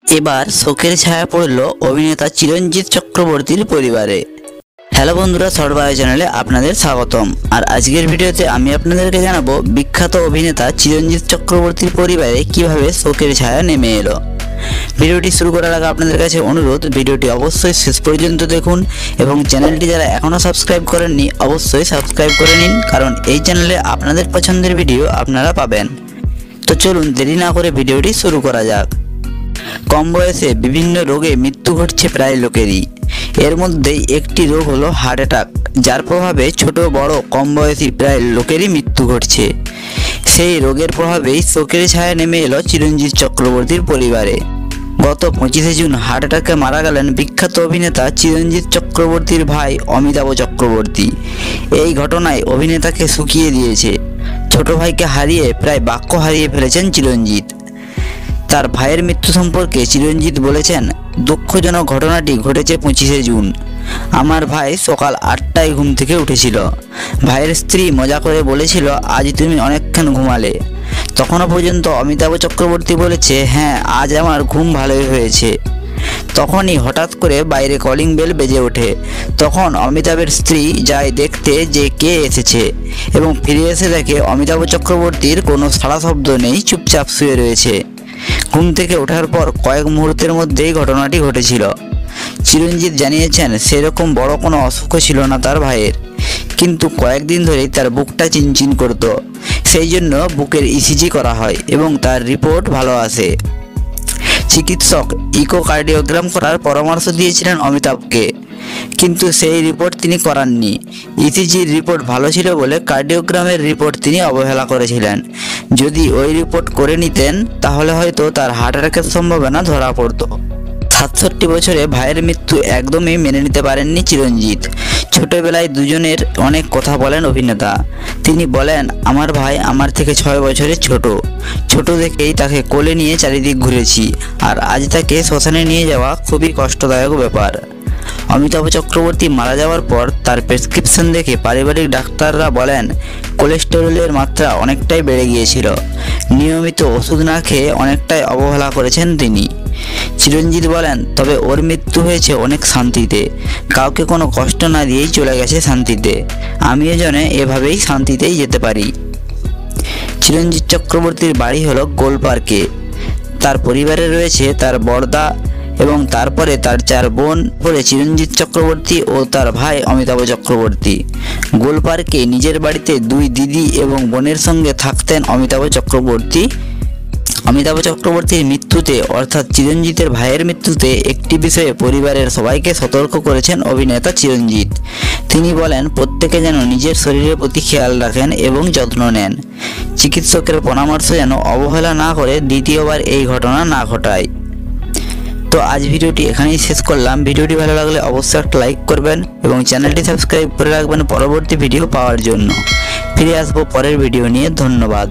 এবার শোকের ছায়া পড়ল অভিনেতা চিরঞ্জিত চক্রবর্তীর পরিবারে। হ্যালো বন্ধুরা, শর্ট বায়ো চ্যানেলে আপনাদের স্বাগতম। আর আজকের ভিডিওতে আমি আপনাদেরকে জানাবো বিখ্যাত অভিনেতা চিরঞ্জিত চক্রবর্তীর পরিবারে কিভাবে শোকের ছায়া নেমে এলো। ভিডিওটি শুরু করার আগে আপনাদের কাছে অনুরোধ, ভিডিওটি অবশ্যই শেষ পর্যন্ত দেখুন এবং চ্যানেলটি যারা এখনও সাবস্ক্রাইব করেননি অবশ্যই সাবস্ক্রাইব করে নিন, কারণ এই চ্যানেলে আপনাদের পছন্দের ভিডিও আপনারা পাবেন। তো চলুন দেরি না করে ভিডিওটি শুরু করা যাক। কম বয়সে বিভিন্ন রোগে মৃত্যু ঘটছে প্রায় লোকেরই। এর মধ্যেই একটি রোগ হলো হার্ট অ্যাটাক, যার প্রভাবে ছোট বড় কম বয়সী প্রায় লোকেরই মৃত্যু ঘটছে। সেই রোগের প্রভাবেই শোকের ছায়া নেমে এলো চিরঞ্জিত চক্রবর্তীর পরিবারে। গত 25শে জুন হার্ট অ্যাটাকে মারা গেলেন বিখ্যাত অভিনেতা চিরঞ্জিত চক্রবর্তীর ভাই অমিতাভ চক্রবর্তী। এই ঘটনায় অভিনেতাকে শুকিয়ে দিয়েছে। ছোট ভাইকে হারিয়ে প্রায় বাক্য হারিয়ে ফেলেছেন চিরঞ্জিত। তার ভাইয়ের মৃত্যু সম্পর্কে চিরঞ্জিত বলেছেন, দুঃখজনক ঘটনাটি ঘটেছে 25শে জুন। আমার ভাই সকাল 8টায় ঘুম থেকে উঠেছিল। ভাইয়ের স্ত্রী মজা করে বলেছিল, আজ তুমি অনেকক্ষণ ঘুমালে। তখনও পর্যন্ত অমিতাভ চক্রবর্তী বলেছে, হ্যাঁ আজ আমার ঘুম ভালোই হয়েছে। তখনই হঠাৎ করে বাইরে কলিং বেল বেজে ওঠে। তখন অমিতাভের স্ত্রী যায় দেখতে যে কে এসেছে এবং ফিরে এসে দেখে অমিতাভ চক্রবর্তীর কোনো সাড়া শব্দ নেই, চুপচাপ শুয়ে রয়েছে। ঘুম থেকে ওঠার পর কয়েক মুহূর্তের মধ্যেই ঘটনাটি ঘটেছিল। চিরঞ্জিত জানিয়েছেন, সেরকম বড় কোনো অসুখ ছিল না তার ভাইয়ের, কিন্তু কয়েকদিন ধরেই তার বুকটা চিনচিন করত। সেই জন্য বুকের ইসিজি করা হয় এবং তার রিপোর্ট ভালো আসে। চিকিৎসক ইকোকার্ডিওগ্রাম করার পরামর্শ দিয়েছিলেন অমিতাভকে, কিন্তু সেই রিপোর্ট তিনি করাননি। ইসিজির রিপোর্ট ভালো ছিল বলে কার্ডিওগ্রামের রিপোর্ট তিনি অবহেলা করেছিলেন। যদি ওই রিপোর্ট করে নিতেন তাহলে হয়তো তার হার্ট অ্যাটাকের সম্ভাবনা ধরা পড়তো। 67 বছরে ভাইয়ের মৃত্যু একদমই মেনে নিতে পারেননি চিরঞ্জিত। ছোটবেলায় দুজনের অনেক কথা বলেন অভিনেতা। তিনি বলেন, আমার ভাই আমার থেকে 6 বছরের ছোট থেকেই তাকে কোলে নিয়ে চারিদিক ঘুরেছি, আর আজ তাকে শ্মশানে নিয়ে যাওয়া খুবই কষ্টদায়ক ব্যাপার। অমিতাভ চক্রবর্তী মারা যাওয়ার পর তার প্রেসক্রিপশন দেখে পারিবারিক ডাক্তাররা বলেন, কোলেস্টেরলের মাত্রা অনেকটাই বেড়ে গিয়েছিল। নিয়মিত ওষুধ না খেয়ে অনেকটাই অবহেলা করেছেন তিনি। চিরঞ্জিত বলেন, তবে ওর মৃত্যু হয়েছে অনেক শান্তিতে, কাউকে কোনো কষ্ট না দিয়েই চলে গেছে শান্তিতে। আমিও যেন এভাবেই শান্তিতেই যেতে পারি। চিরঞ্জিত চক্রবর্তীর বাড়ি হলো গোলপার্কে। তার পরিবারে রয়েছে তার বড়দা এবং তারপরে তার 4 বোন, পরে চিরঞ্জিত চক্রবর্তী ও তার ভাই অমিতাভ চক্রবর্তী। গোলপার্কে নিজের বাড়িতে 2 দিদি এবং বোনের সঙ্গে থাকতেন অমিতাভ চক্রবর্তী। অমিতাভ চক্রবর্তীর মৃত্যুতে অর্থাৎ চিরঞ্জিতের ভাইয়ের মৃত্যুতে একটি বিষয়ে পরিবারের সবাইকে সতর্ক করেছেন অভিনেতা চিরঞ্জিত। তিনি বলেন, প্রত্যেকে যেন নিজের শরীরের প্রতি খেয়াল রাখেন এবং যত্ন নেন। চিকিৎসকের পরামর্শ যেন অবহেলা না করে দ্বিতীয়বার এই ঘটনা না ঘটায়। তো আজ ভিডিওটি এখানেই শেষ করলাম। ভিডিওটি ভালো লাগলে অবশ্যই একটা লাইক করবেন এবং চ্যানেলটি সাবস্ক্রাইব করে রাখবেন পরবর্তী ভিডিও পাওয়ার জন্য। ফিরে আসবো পরের ভিডিও নিয়ে। ধন্যবাদ।